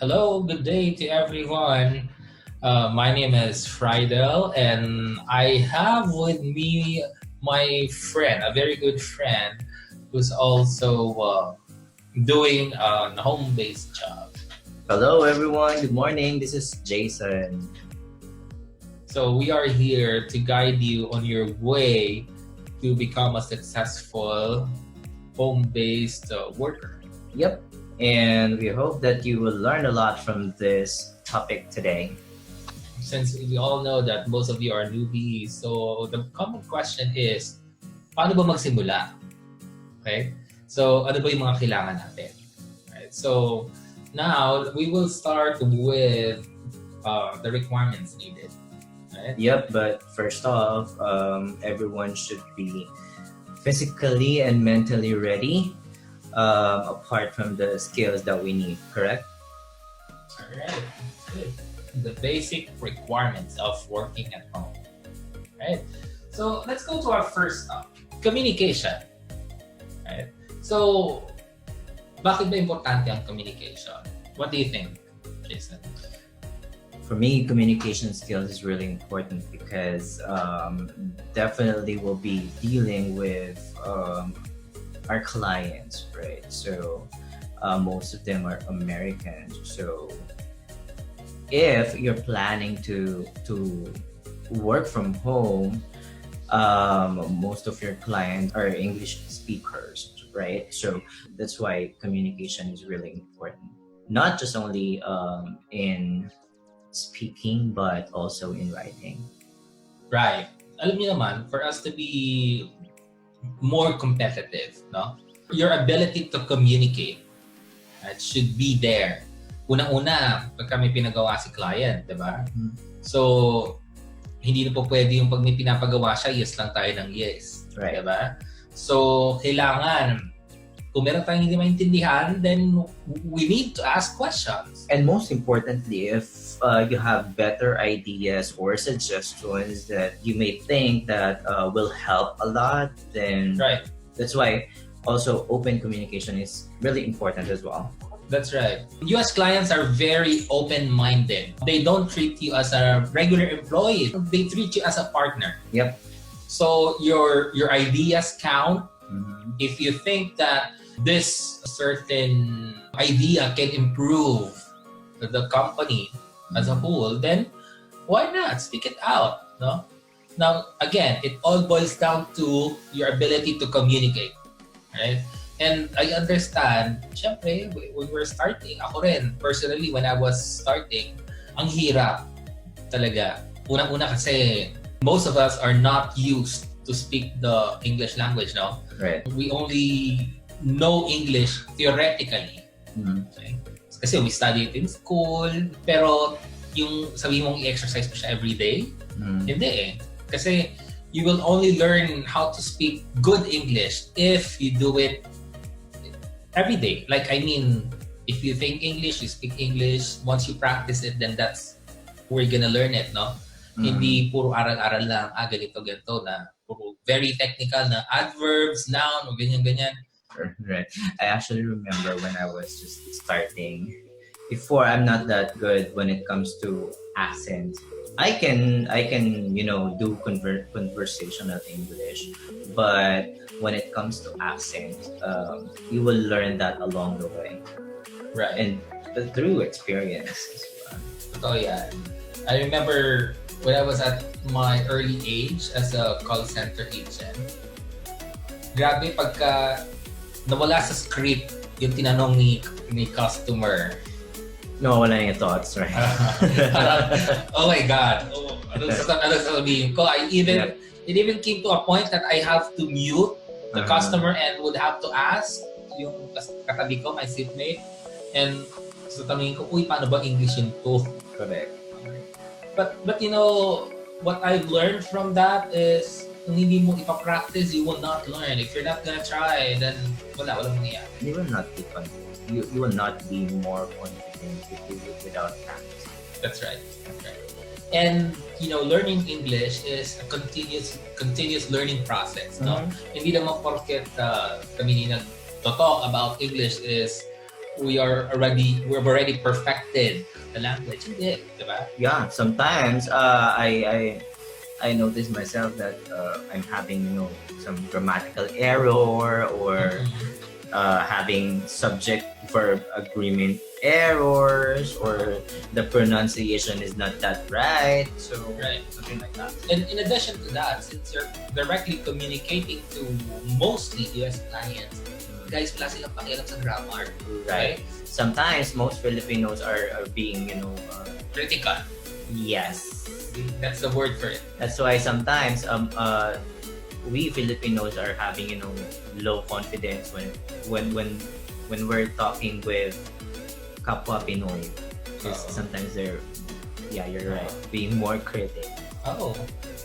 Hello, good day to everyone. My name is Friedel, and I have with me my friend, a very good friend, who's also doing a home-based job. Hello, everyone. Good morning. This is Jason. So we are here to guide you on your way to become a successful home-based worker. Yep. And we hope that you will learn a lot from this topic today. Since we all know that most of you are newbies, so the common question is, paano ba magsimula? Okay? So, ano ba yung mga kailangan natin? Right? So, now, we will start with the requirements needed. Right? Yep. But first off, everyone should be physically and mentally ready, apart from the skills that we need, correct? Alright, good. The basic requirements of working at home. Right? So, let's go to our first stop. Communication. Right? So, bakit ba importante ang communication? What do you think, Jason? For me, communication skills is really important because definitely we'll be dealing with our clients, right? So most of them are Americans. So if you're planning to work from home, most of your clients are English speakers, right? So that's why communication is really important. Not just only in speaking, but also in writing. Right. Alam niyo naman, for us to be more competitive, no? Your ability to communicate should be there. Unang-una, pagka may pinagawa si client, di ba? So, hindi na po pwede yung pag may pinapagawa siya, yes lang tayo ng yes. Right. Di ba? So, kailangan, kung meron tayong hindi maintindihan, then we need to ask questions. And most importantly, if you have better ideas or suggestions that you may think that will help a lot, then Right. that's why also open communication is really important as well. That's right. US clients are very open-minded. They don't treat you as a regular employee. They treat you as a partner. Yep. So your ideas count. Mhm. If you think that this certain idea can improve the company as a whole, then why not speak it out? No? Now, again, it all boils down to your ability to communicate. Right? And I understand, syempre, when we're starting, ako rin, personally, when I was starting, ang hirap talaga. Unang-una kasi, most of us are not used to speak the English language, no? Right. We only know English theoretically. Mhm. Okay? Kasi we study it in school, pero yung sabihin mong i-exercise mo siya every day, Mhm. hindi eh. Kasi you will only learn how to speak good English if you do it every day. Like, I mean, if you think English, you speak English. Once you practice it, then that's where you're gonna learn it, no? Hindi puro aral-aral lang, ganito, na puro very technical na adverbs, noun, o ganyan-ganyan. Right. I actually remember when I was just starting. Before, I'm not that good when it comes to accent. I can do conversational English, but when it comes to accent, you will learn that along the way Right. and through experience as well. Totoo yan. I remember when I was at my early age as a call center agent, grabe pagka nawala sa script yung tinanong ni customer. No, wala yung thoughts, right? Parang, oh my God. Oh, ano sasabihin ko? It even came to a point that I have to mute the customer and would have to ask yung katabi ko, my seatmate. And so tanongin ko, uy, paano ba English yun to? Correct. But you know, what I've learned from that is kung hindi mo ipapractice, you will not learn. If you're not gonna try, then walang mangyayari. You will not be confident. You will not be more confident if you do it without practice. That's right. And learning English is a continuous learning process, no? Hindi naman porket kami to talk about English is we've already perfected the language. Hindi, di ba? Yeah, sometimes I notice myself that I'm having some grammatical error or having subject verb agreement errors or the pronunciation is not that right. So Right. something like that. And in addition to that, since you're directly communicating to mostly US clients, guys, wala silang pakialam sa grammar. Right. Sometimes most Filipinos are being Critical. yes. That's the word for it. That's why sometimes we Filipinos are having low confidence when we're talking with kapwa Pinoy. Because Oo. sometimes they're you're right, being more critic. Oh,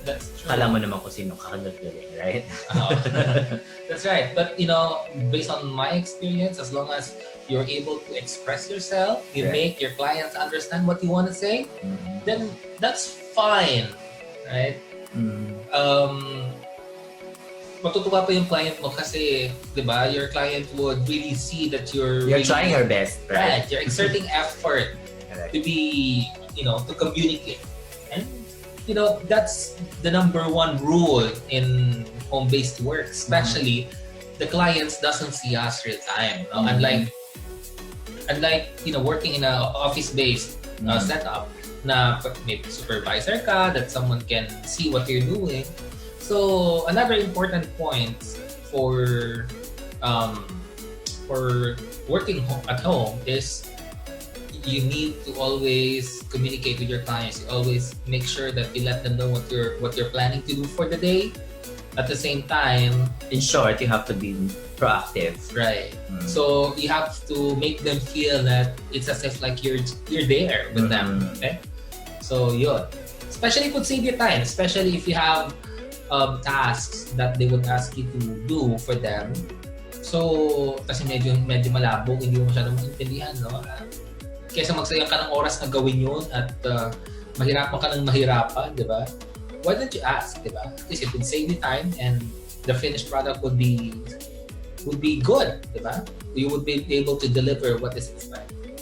that's true. Kala mo naman kung sino kakagaling, right? Oh. That's right. But based on my experience, as long as you're able to express yourself, you Right. make your clients understand what you want to say, Mhm. then that's fine, right? Mhm. Matutuwa pa yung client mo kasi, di ba, your client would really see that you're You're really, trying your best, right? right? You're exerting effort Correct. to be, to communicate. And, that's the number one rule in home-based work, especially the clients doesn't see us real time. No? Mhm. Unlike, working in a office-based Mhm. setup, na maybe supervisor ka, that someone can see what you're doing. So another important point for working at home is you need to always communicate with your clients. You always make sure that you let them know what you're planning to do for the day. At the same time, In short, you have to be proactive. right? Mm. So you have to make them feel that it's as if like you're there with them. Mhm. Okay? So yun. Especially it would save you time. Especially if you have tasks that they would ask you to do for them. So, kasi medyo malabo, hindi mo masyadong maintindihan, no? Kaysa magsayang ka ng oras na gawin yun at mahirapan ka ng mahirapan, di ba? Why don't you ask, di ba? Because it would save you time and the finished product would be good, di ba? You would be able to deliver what is expected.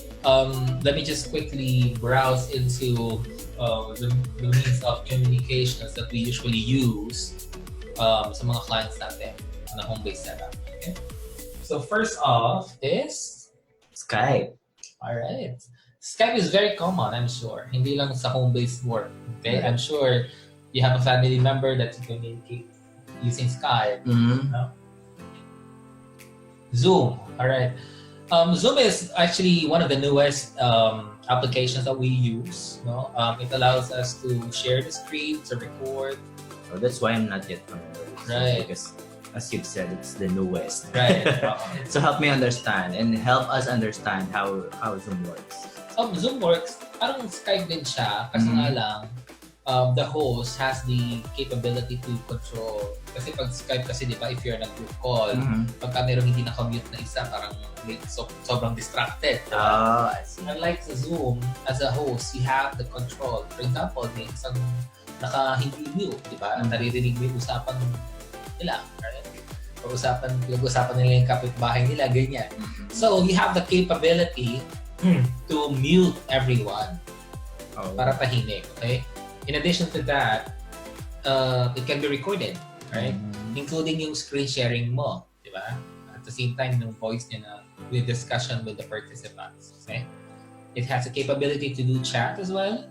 Let me just quickly browse into the means of communications that we usually use sa mga clients natin on a home-based setup. Okay? So first off is Skype. alright. Skype is very common, I'm sure. Hindi lang sa home-based work. Okay? I'm sure you have a family member that you communicate using Skype. Mhm. Zoom. Alright. Zoom is actually one of the newest applications that we use. No? It allows us to share the screen, to record. So that's why I'm not yet familiar with Zoom, Right. because as you've said, it's the newest. Right. So help me understand and help us understand how Zoom works. Zoom works, parang Skype din siya, kasi Mhm. nga lang, the host has the capability to control. Kasi pag Skype kasi, di ba, if you're in a group call, Mhm. pagka merong hindi naka-mute na isa, parang sobrang distracted. Di ba? Oh, I see. Unlike sa Zoom, as a host, you have the control. For example, may isang hindi mute, di ba? Mhm. Naririnig mo yung usapan nila. Right? Pag-usapan nila yung kapitbahay nila, ganyan. Mhm. So, you have the capability to mute everyone Oh. para tahimik, okay? In addition to that, it can be recorded, right? Mhm. Including yung screen sharing mo, di ba? At the same time, yung voice niya na with discussion with the participants, okay? It has the capability to do chat as well.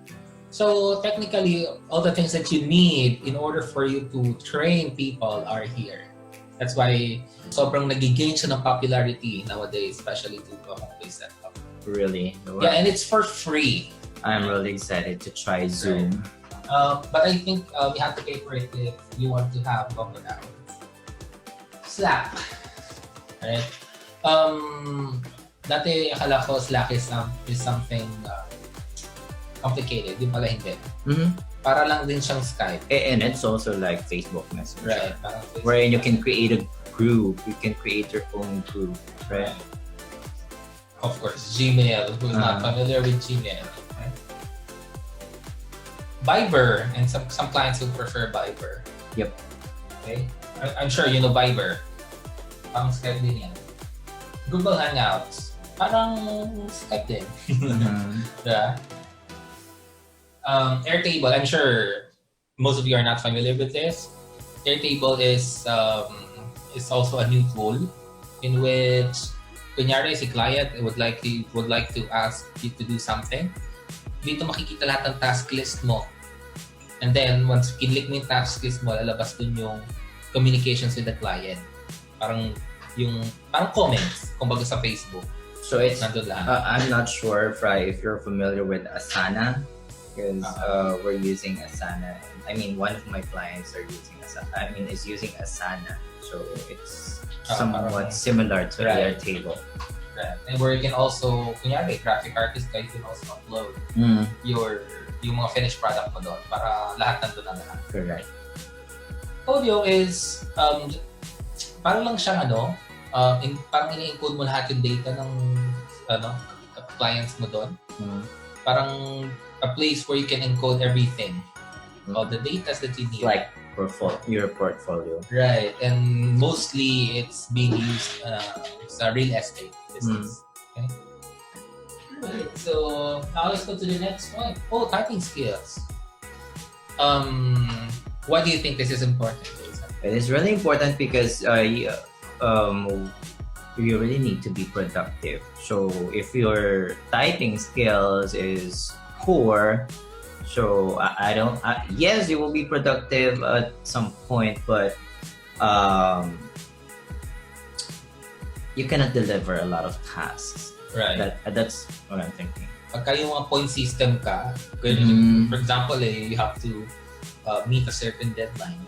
So, technically, all the things that you need in order for you to train people are here. That's why sobrang nag-gain siya ng popularity nowadays, especially to a home-based setup. Really? Yeah, and it's for free. I'm really excited to try Zoom. But I think you have to pay for it if you want to have longer hours. Slack. Alright? Dati akala ko Slack is something complicated. Di pala hindi. Mhm. Para lang din siyang Skype. And it's also like Facebook Messenger, Right. Parang Facebook. wherein you can create a group. You can create your own group, right? Of course, Gmail. Who's not familiar with Gmail? Right? Viber, and some clients would prefer Viber. Yep. Okay? I'm sure you know Viber. Parang Skype din yan. Google Hangouts. parang Skype din. Mhm. Yeah. Airtable, I'm sure most of you are not familiar with this. Airtable is also a new tool in which kunyari si client would like to ask you to do something. Dito makikita lahat ng task list mo. And then once kinlik mo yung task list mo, lalabas dun yung communications with the client. Parang comments, kumbaga sa Facebook. So it's Nandun lahat. I'm not sure, Fry, if you're familiar with Asana, because we're using Asana. I mean, one of my clients is using Asana, so it's somewhat similar to Airtable. Right. And where you can also, kunyari, graphic artist ka, you can also upload yung mga finished product mo doon para lahat nandun na lahat. Correct. Audio is, parang lang siyang parang ini-encode mo lahat yung data ng clients mo doon. Parang a place where you can encode everything. All the data that you need. Like your portfolio. Right. And mostly it's being used sa real estate business. Okay. Alright. So now let's go to the next point. Oh, typing skills. Why do you think this is important? It is really important because you really need to be productive. So if your typing skills is poor, so yes, you will be productive at some point, but you cannot deliver a lot of tasks. Right. That's what I'm thinking. Pagka yung mga point system ka, for example, you have to meet a certain deadline.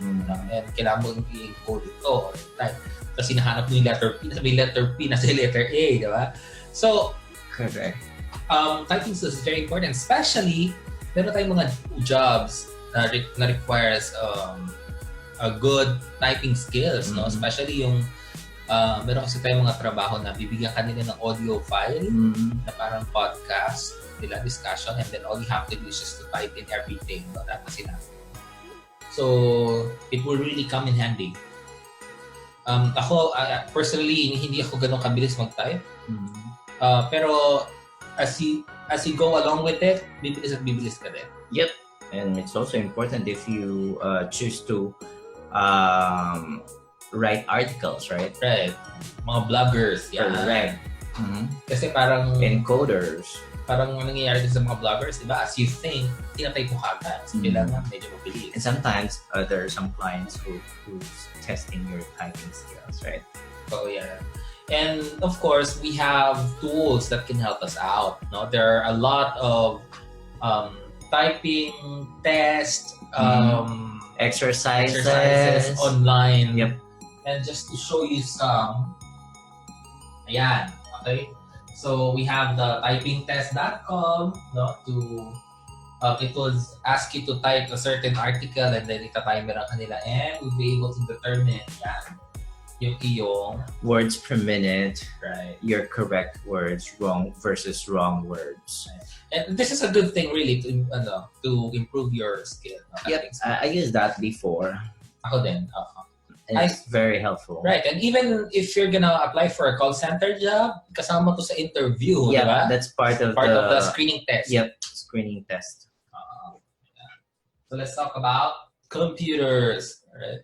And kailangan mo i-encode ito or type. Tapos hinahanap mo yung letter P, nasa may letter P, nasa letter A, di ba? So, correct. Typing skills is very important, especially meron tayong mga jobs na requires a good typing skills, no? Especially yung meron kasi tayong mga trabaho na bibigyan ka nila ng audio file na parang podcast, discussion, and then all you have to do is just to type in everything that na sinabi. So, it will really come in handy. Ako, personally, hindi ako ganun kabilis mag-type. Pero as you go along with it, bibilis ka din. Yep. And it's also important if you choose to write articles, right? Right. Mga bloggers. Yeah. Correct. Kasi parang encoders. Parang nangyayari din sa mga bloggers, di ba? As you think, tinatay mo kagad. So, kailangan medyo mabilis. And sometimes there are some clients who's testing your typing skills, right? Oh, yeah. And of course, we have tools that can help us out. No, there are a lot of typing tests, exercises online. Yep. And just to show you some, ayan, okay. So we have the typingtest.com. No, it will ask you to type a certain article and then ita-timer ang kanila, and we'll be able to determine yung iyong words per minute, right? Your correct words, wrong versus wrong words. And this is a good thing really to improve your skill. Yep, I used that before. Ako din. And it's very helpful. Right, and even if you're gonna apply for a call center job, kasama to sa interview, yeah, diba? That's part of the screening test. Yep, screening test. So let's talk about computers. Right.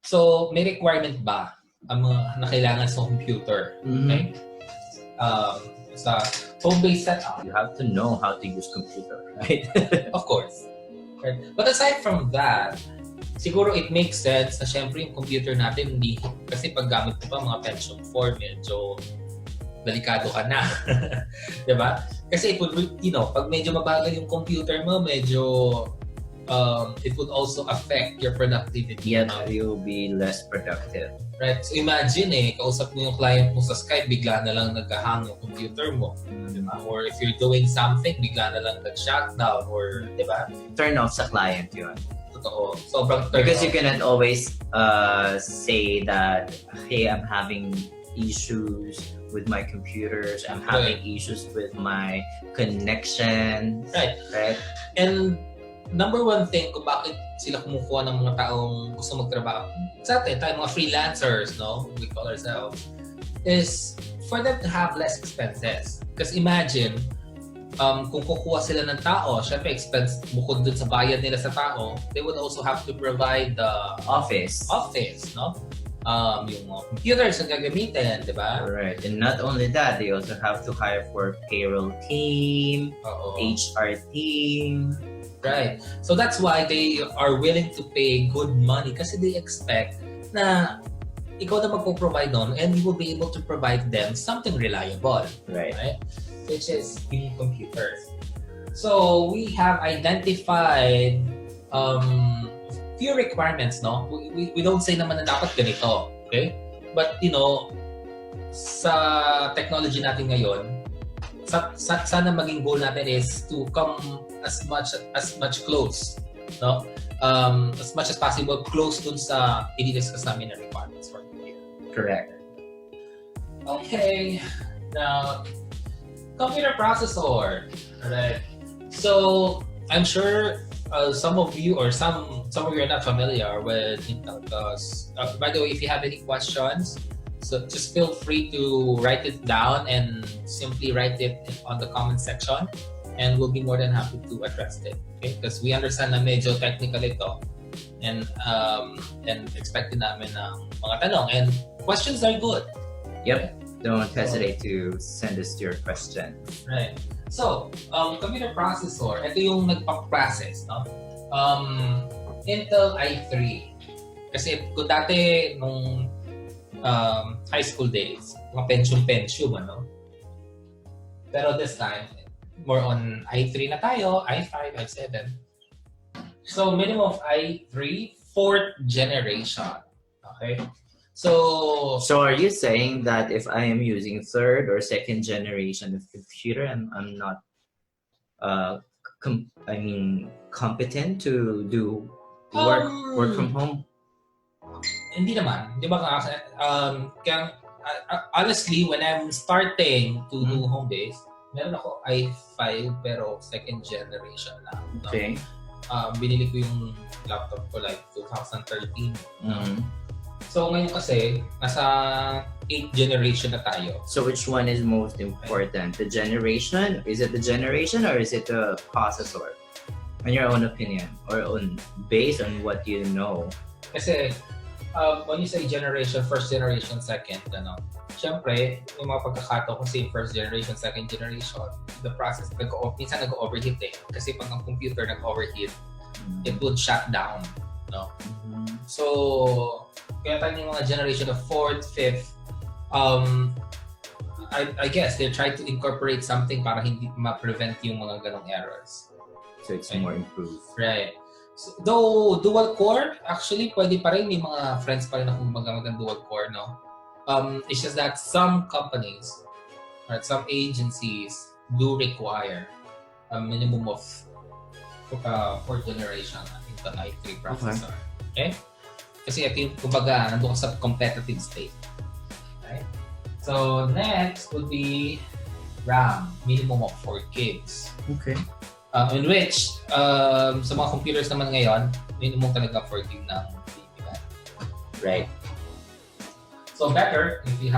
So may requirement ba ang mga na kailangan sa computer? Okay. Sa phone-based setup, you have to know how to use computer, right? Of course. Right. But aside from that, siguro it makes sense na syempre yung computer natin hindi, kasi pag gamit mo pa mga pension form, medyo delikado ka na. Diba? Kasi it would, pag medyo mabagal yung computer mo, medyo it would also affect your productivity. Yeah, you'll be less productive. Right? So imagine kausap mo yung client mo sa Skype, bigla na lang nag-hang yung computer mo. Diba? Or if you're doing something, bigla na lang nag-shutdown or, diba? Turn off sa client yun. Totoo. Sobrang turn because off. you cannot always say that, hey, I'm having issues with my computers, I'm having issues with my connection. Right. And number one thing kung bakit sila kumukuha ng mga taong gusto magtrabaho sa atin, tayo mga freelancers, no? We call ourselves, is for them to have less expenses. Because imagine, kung kukuha sila ng tao, syempre expense, bukod dun sa bayad nila sa tao, they would also have to provide the Office. no? Yung mga computers na gagamitin, di ba? Right. And not only that, they also have to hire for payroll team, Oo. HR team. Right. So that's why they are willing to pay good money kasi they expect na ikaw na magpo-provide nun and you will be able to provide them something reliable. Right. Right? Which is yung computers. So we have identified few requirements, no? We don't say naman na dapat ganito, okay? But sa technology natin ngayon, sana maging goal natin is to come as much close, no? As much as possible close dun sa i-discuss namin na requirements for computer. Correct. Okay. Now, computer processor. Alright. So I'm sure some of you or some of you are not familiar with Intel. By the way, if you have any questions, so just feel free to write it down and simply write it on the comment section, and we'll be more than happy to address it. Okay? Because we understand na medyo technical ito, and expected namin ng mga tanong, and questions are good. Yep. Don't hesitate to send us your question. Right. So, computer processor, ito yung nagpa-process, no? Intel i3. Kasi kung dati nung high school days, mga pensium, ano? Pero this time, more on i3 na tayo, i5, i7. So, minimum of i3, 4th generation. Okay? So are you saying that if I am using third or second generation of computer, I'm not, competent to do work from home? Hindi naman. Di ba kaya, honestly, when I'm starting to do home base, meron ako i5 pero second generation lang. No? Okay. Binili ko yung laptop ko like 2013. Mm-hmm. So ngayon kasi, nasa 8th generation na tayo. So which one is most important? The generation? Is it the generation or is it the processor? In your own opinion or based on what you know? Kasi when you say generation, first generation, second, syempre, yung mga pagkakato kasi first generation, second generation, the process, minsan nag-overheat eh. Kasi pag ang computer nag-overheat, it would shut down. No? Mm-hmm. So, kaya tayo yung mga generation of 4th, 5th, I guess they try to incorporate something para hindi ma-prevent yung mga ganong errors. So it's more improved. Right. So, though dual core, actually pwede pa rin, may mga friends pa rin ako gumagamit ng dual core, no? It's just that some companies or some agencies do require a minimum of 4th generation Intel i3 processor. Okay? Kasi ito yung, kumbaga, nandun ka sa competitive state. Okay? So, next would be RAM, minimum of 4 gigs. Okay. In which, sa mga computers naman ngayon, minimum talaga 4 gig ng bibigan. Right. So, better if you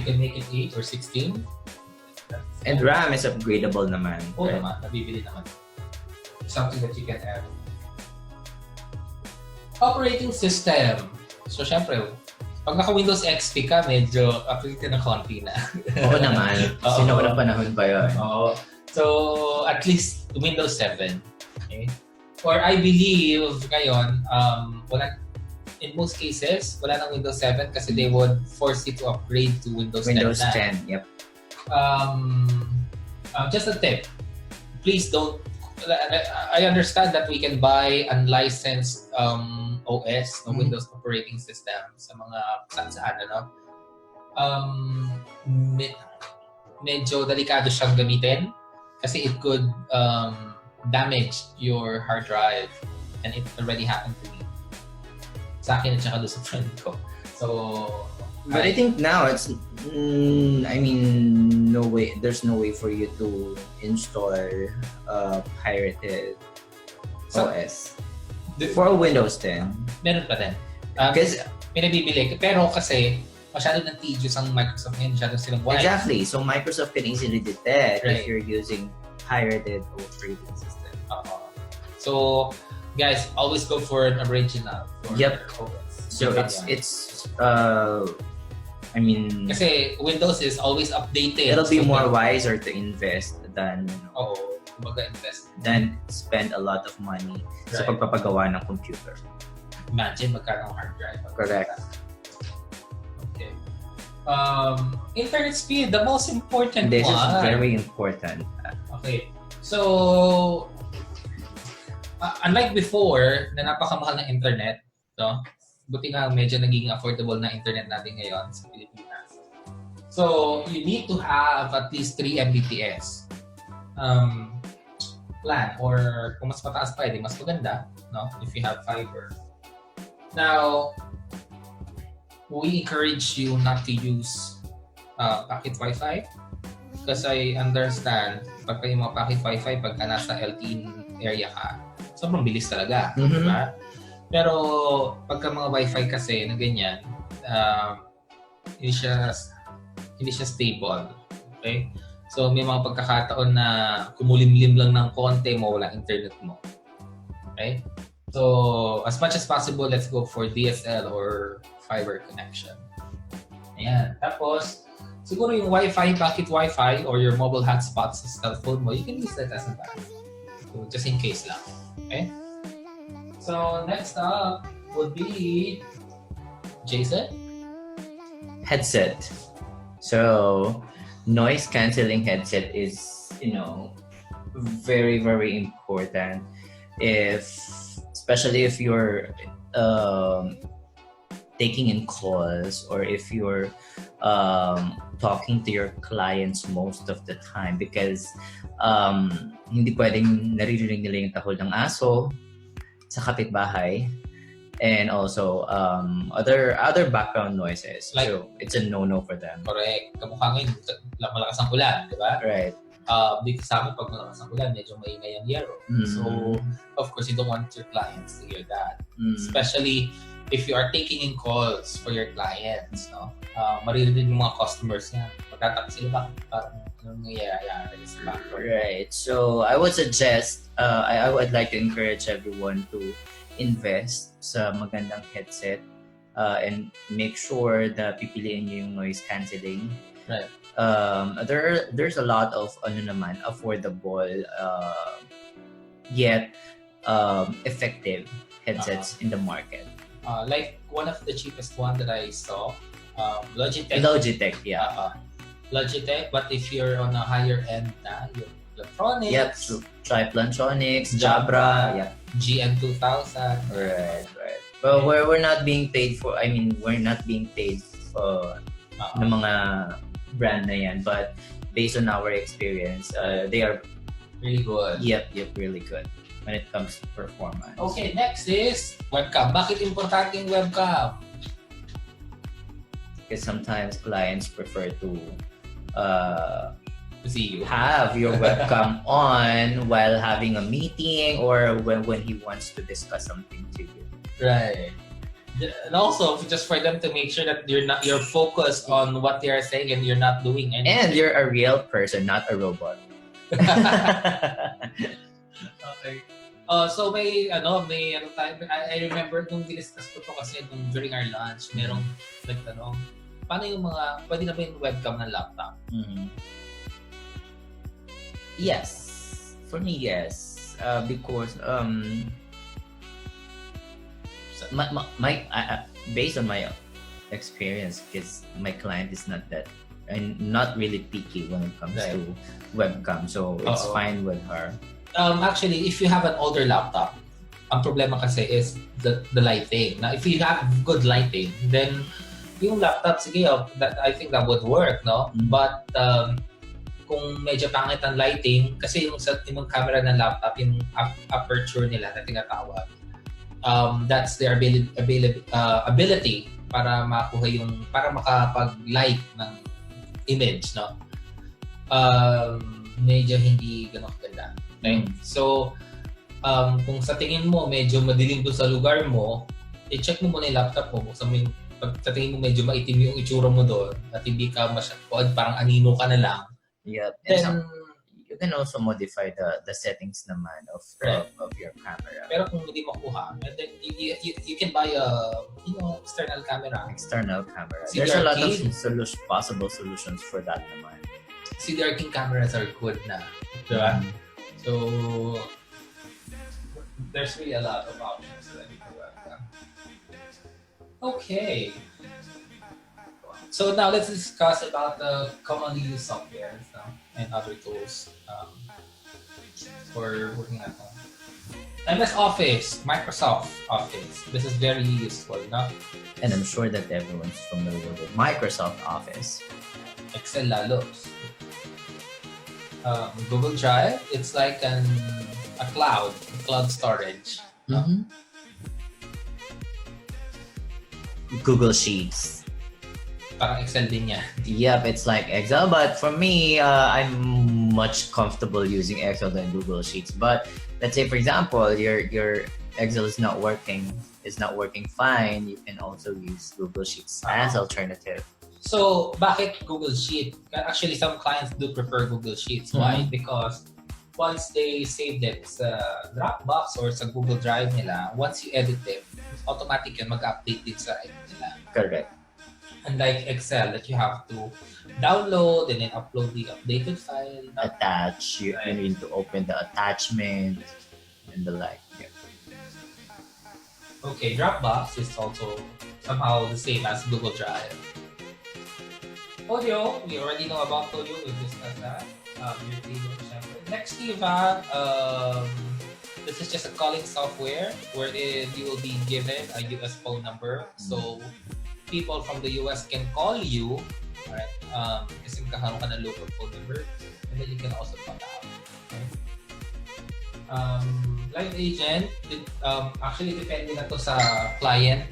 can make it 8 or 16. And RAM is upgradable naman. Oo right? naman, nabibili naman. Something that you can add. Operating system. So, syempre, pag naka-Windows XP ka, medyo updated na konti na. Oo naman. Sino na panahon pa yun? Oo. So, at least Windows 7. Okay? Or I believe ngayon, in most cases, wala nang Windows 7 kasi they would force you to upgrade to Windows 10 Windows na. 10, yep. Just a tip. Please don't. I understand that we can buy unlicensed OS, Windows operating system sa mga saan, medyo delikado siyang gamitin kasi it could damage your hard drive, and it already happened to me. Sa akin at saka doon sa friend ko. So, but I think now it's, no way. There's no way for you to install pirated OS for Windows 10. Meron pa din. Because pinabibili. Pero kasi, masyado ng tedious ang Microsoft ngayon, masyado silang wise. Exactly. So Microsoft can easily detect Right. if you're using pirated operating system. So, guys, always go for an original. For Yep. OS. So Diba it's I mean, kasi Windows is always updated. it'll be So, more wiser to invest than kumbaga invest. than spend a lot of money sa Right. pagpapagawa ng computer. Imagine magkano ang hard drive. Correct. Okay. Internet speed, the most important This one. is very important. Okay. So, unlike before, na napakamahal ng internet, no? Buti nga medyo naging affordable na internet natin ngayon sa Pilipinas. So, you need to have at least 3 Mbps plan, or kung mas mataas pa, edi mas maganda, no? If you have fiber. Now, we encourage you not to use packet Wi-Fi, because I understand pagka yung mga packet Wi-Fi, pagka nasa LTE area ka, sobrang bilis talaga. Mhm. Diba? Pero pagka mga Wi-Fi kasi na ganyan, hindi siya stable. Okay? So may mga pagkakataon na kumulimlim lang ng konti, mawala internet mo. Okay? So as much as possible, let's go for DSL or fiber connection. Ayan. Tapos, siguro yung Wi-Fi, packet Wi-Fi, or your mobile hotspots sa cellphone mo, you can use that as a backup. So, just in case lang. Okay? So, next up would be Jason. Headset. So, noise cancelling headset is, very, very important. Especially if you're taking in calls, or if you're talking to your clients most of the time, because hindi pwedeng naririnig nila yung tahol ng aso sa kapitbahay, and also other background noises. Like- so it's a no-no for them. Correct. Kamukha ngayon, malakas ang ulan, di ba? Right. Dito sa amin, pag malakas ang ulan, medyo maingay ang yero. Mm. So, of course, you don't want your clients to hear that. Mm. Especially if you are taking in calls for your clients, no? Maririnig yung mga customers niya. Pagkatapos sila ba? Parang anong nangyayari sa background. Right. So I would suggest, I would like to encourage everyone to invest sa magandang headset, and make sure that pipiliin niyo yung noise cancelling. Right. There's a lot of affordable yet effective headsets in the market. Like one of the cheapest one that I saw, Logitech. Logitech, yeah. Logitech, but if you're on a higher end na, yung Plantronics, Yep. So, try Plantronics, Jabra, yeah. GN2000. Right. But we're not being paid for. I mean, we're not being paid ng mga brand na yan. But based on our experience, they are Really good. Yep, really good when it comes to performance. Okay, next is webcam. Bakit importante yung webcam? Because sometimes clients prefer to See you. have your webcam on while having a meeting, or when he wants to discuss something to you. Right. And also, just for them to make sure that you're focused on what they are saying and you're not doing anything. And you're a real person, not a robot. Okay. So may ano tayo, I remember nung diniscuss ko to kasi during our lunch, merong nagtanong, paano yung pwede na ba yung webcam ng laptop? Mm. Yes. For me, yes. Because based on my experience, because my client is not really picky when it comes Right. to webcam, so it's Oo. fine with her. Actually, if you have an older laptop, ang problema kasi is the lighting. Now, if you have good lighting, then yung laptop, sige, I think that would work, no? Mm. But kung medyo pangit ang lighting, kasi yung camera ng laptop, yung aperture nila na tinatawag, that's their ability para makuha para makapag-light ng image, no? Medyo hindi ganun kaganda. Okay? So, kung sa tingin mo medyo madilim doon sa lugar mo, i-check mo muna yung laptop mo, buksan mo yung pag sa tingin mo medyo maitim yung itsura mo doon at hindi ka parang anino ka na lang, Yep. And then, you can also modify the settings naman Right. of your camera. pero kung hindi makuha, and then you can buy a external camera. External camera. CDR There's a lot of key. possible solutions for that naman. CDR King cameras are good na. Diba? So, there's really a lot of options that you can work on. Okay. So now let's discuss about the commonly used software and other tools for working at home. MS Office, Microsoft Office. This is very useful, no? And I'm sure that everyone's familiar with Microsoft Office. Excel lalos. Google Drive, it's like a cloud storage. Mm-hmm. Google Sheets. Parang Excel din yan. Yep, it's like Excel, but for me, I'm much comfortable using Excel than Google Sheets. But let's say, for example, your Excel is not working fine, you can also use Google Sheets as alternative. So, bakit Google Sheet? Actually, some clients do prefer Google Sheets. Why? Because once they saved it sa Dropbox or sa Google Drive nila, once you edit it, automatic yun mag-update din sa edit nila. Correct. Unlike Excel that you have to download and then upload the updated file. Attach, you need to open the attachment and the like. Yeah. Okay, Dropbox is also somehow the same as Google Drive. Audio, we already know about audio, we discussed that. Next, Eva, this is just a calling software wherein you will be given a US phone number. So, people from the US can call you, right? Kasi magkakaroon ka ng local phone number, and then you can also call out. Okay? Live agent, actually depende na to sa client,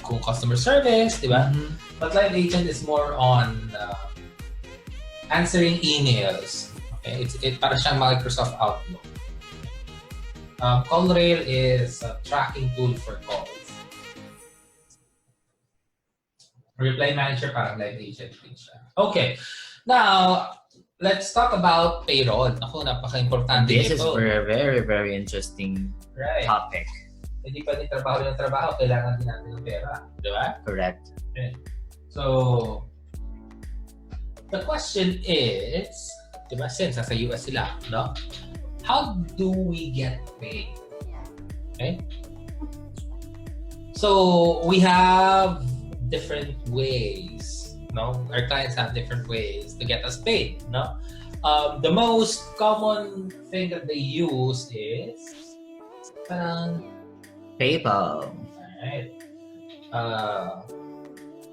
kung customer service, di ba? Mm-hmm. But live agent is more on answering emails. Okay, it para siyang Microsoft Outlook. CallRail is a tracking tool for calls. Reply Manager parang live agent din siya. Okay, now let's talk about payroll. Ako, napaka-importante This ito. is a very, very interesting topic. Hindi pa din trabaho ng trabaho, kailangan din natin ng pera. Di ba? Correct. Okay. So, the question is, di ba, since nasa US sila, no? How do we get paid? Okay? So, we have different ways, no? Our clients have different ways to get us paid, no? The most common thing that they use is parang PayPal. alright.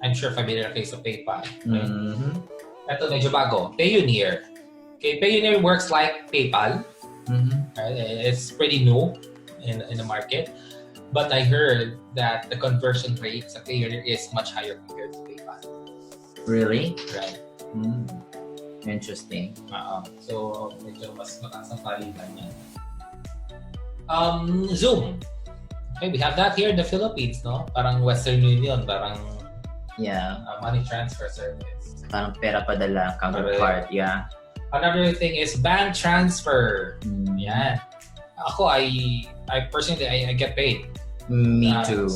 I'm sure familiar kayo sa PayPal. Right? Mm-hmm. Ito medyo bago. Payoneer. Okay, Payoneer works like PayPal. Mm-hmm. Right? It's pretty new in the market. But I heard that the conversion rate sa Payoneer is much higher compared to PayPal. Really? Right. Mm. Interesting. So, medyo mas mataas ang palitan niya. Zoom. Okay, we have that here in the Philippines, no? Parang Western Union, parang Yeah. money transfer service. Parang pera padala, counterpart. Yeah. Another thing is bank transfer. Mm. Yan. Ako, I personally, I get paid. Me too.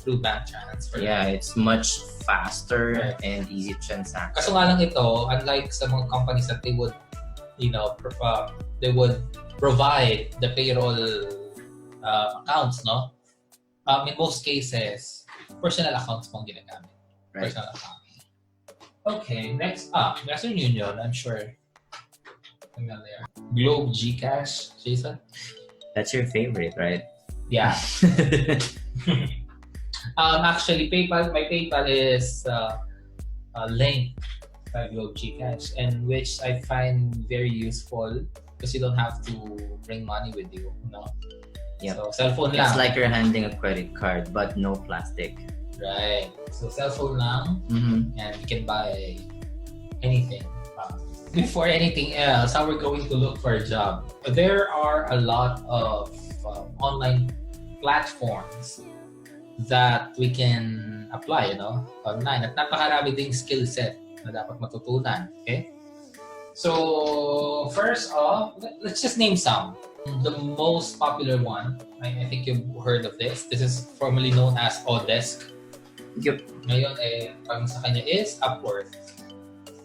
Through bank transfer. Yeah, it's much faster Right. and easy transaction. Kaso nga lang ito, unlike sa mga companies that they would, they would provide the payroll accounts, no? In most cases, personal accounts mong ginagamit. Right. Personal account. Okay, next up, Western Union, I'm sure familiar. Globe GCash, Jason? That's your favorite, right? Yeah. Actually, my PayPal is linked by Globe GCash, and which I find very useful because you don't have to bring money with you, no? Yep. So, cellphone lang. It's like you're handing a credit card, but no plastic. Right. So, cellphone lang, Mm-hmm. and you can buy anything. Before anything else, how we're going to look for a job. There are a lot of online platforms that we can apply, online. At napakarami ding skill set na dapat matutunan. Okay? So, first off, let's just name some. The most popular one, I think you've heard of this. This is formerly known as Odesk. Yep. Ngayon, pang sa kanya is Upwork.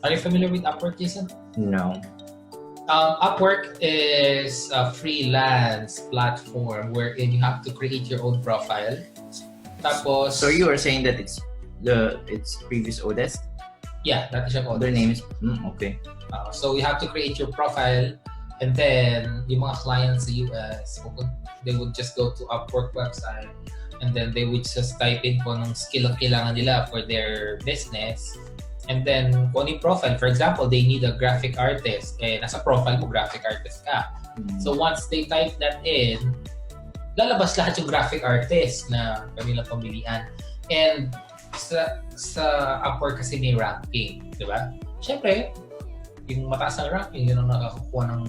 Are you familiar with Upwork, Jason? No. Upwork is a freelance platform wherein you have to create your own profile. Tapos, So you are saying that it's previous Odesk? yeah, that is yung Their Odesk. name is okay. So you have to create your profile, and then yung mga clients sa US, they would just go to Upwork website, and then they would just type in kung anong skill ang kailangan nila for their business. And then, kung yung profile, for example, they need a graphic artist. Nasa profile mo, graphic artist ka. So once they type that in, lalabas lahat yung graphic artist na kanilang pamilian. And sa Upwork kasi may ranking, di ba? Siyempre, yung mataas na ranking, yun ang nakakakuha ng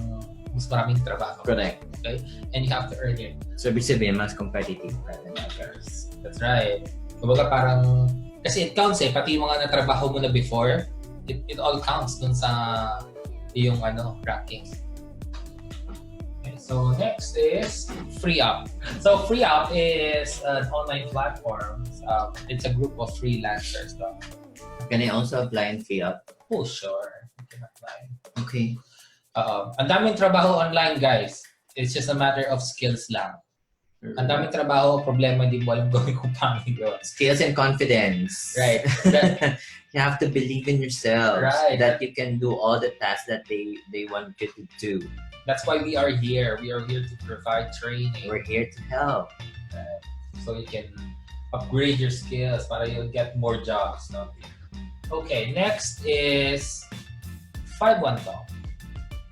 mas maraming trabaho. Correct. Okay? And you have to earn it. So ibig sabihin, mas competitive pa than others. That's right. Kumbaga parang, kasi it counts pati yung mga natrabaho mo na before, it all counts dun sa yung ranking. Okay, so next is FreeUp. So FreeUp is an online platform. It's a group of freelancers. Can I also apply in FreeUp? Oh, sure. You can apply. Okay. Ang daming trabaho online, guys. It's just a matter of skills lang. Ang daming trabaho, problema, hindi mo alam gawin kung paano yun. Skills and confidence. Right. You have to believe in yourself. Right. That you can do all the tasks that they want you to do. That's why we are here. We are here to provide training. We're here to help. So you can upgrade your skills para you'll get more jobs. No? Okay, next is 5-1 Talk.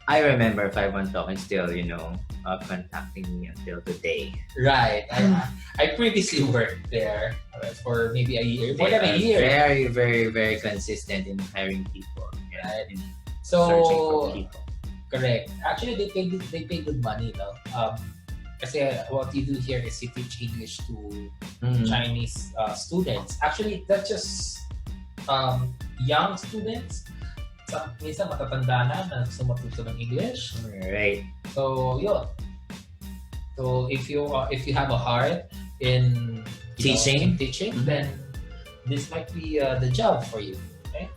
I remember 5-1 Talk and still, contacting me until today. Right. I previously worked there for maybe a year. More They than a are year. very, very, very consistent in hiring people. Right. In So, searching for people. correct. Actually, they pay good money, no? Kasi what you do here is you teach English to Chinese students. Actually, that's just young students. Minsan matatanda na gusto matuto ng English. Right. So, yun. So, if you have a heart in Teaching. then this might be the job for you. Okay.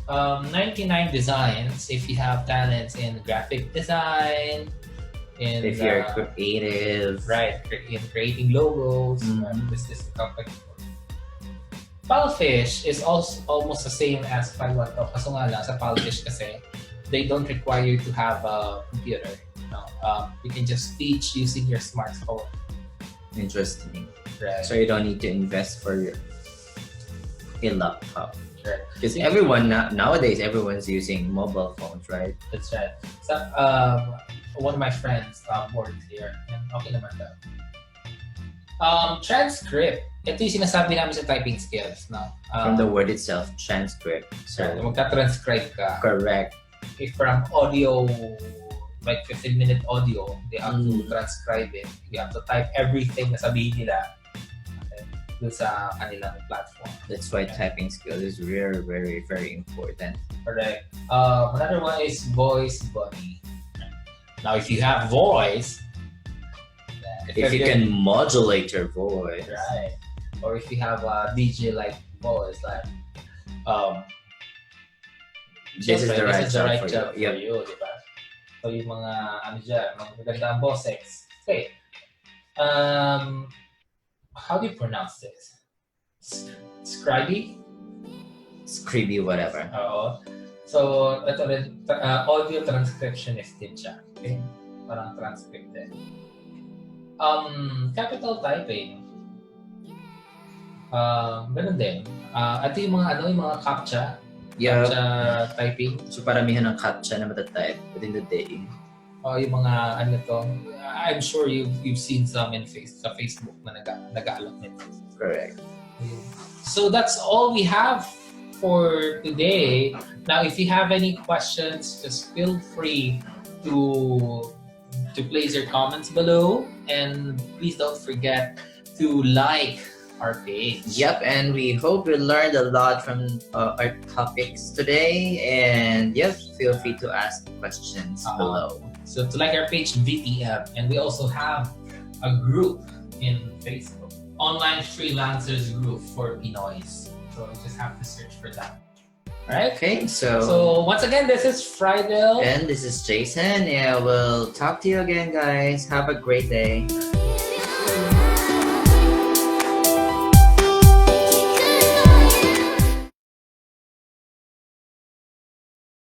99 Designs. If you have talents in graphic design, If you're creative. right, in creating logos, this is the company. Palfish is also almost the same as 5-1 Talk. Kaso nga lang, sa Palfish kasi, they don't require you to have a computer. No? You can just teach using your smartphone. Interesting. Right. So you don't need to invest for a laptop. Right. Because nowadays, everyone's using mobile phones, right? That's right. So, one of my friends worked here. And okay naman daw. Transcript. Ito yung sinasabi namin sa typing skills. No? From the word itself, transcript. So, So, magta-transcribe ka. correct. If from audio, like 15-minute audio, they have to transcribe it. You have to type everything na sabihin nila dun sa kanilang platform. That's why typing skill is very, very, very important. Correct. Another one is Voice Bunny. Now, if you have voice, If you can modulate your voice. right, or if you have a DJ-like voice, like This is the right job for you. Yep. you, di ba? So yung mga mga magandang boses. Okay. How do you pronounce this? Scribey? Scribby, whatever. Oo. So, ito rin, audio transcriptionist din siya. Okay? Parang transcript din. Capital typing. Ganun din. Ito yung mga CAPTCHA. Yeah. CAPTCHA typing. So paramihan ng CAPTCHA na matatype within the day. Yung mga I'm sure you've seen some sa Facebook na nag-aalok nito. Correct. So that's all we have for today. Now, if you have any questions, just feel free to place your comments below, and please don't forget to like our page. Yep, and we hope you learned a lot from our topics today. And yep, feel free to ask questions below. So to like our page, VTF, and we also have a group in Facebook, Online Freelancers Group for Pinoys. So you just have to search for that. Right? Okay, so once again, this is Friday. and this is Jason. Yeah, we'll talk to you again, guys. Have a great day.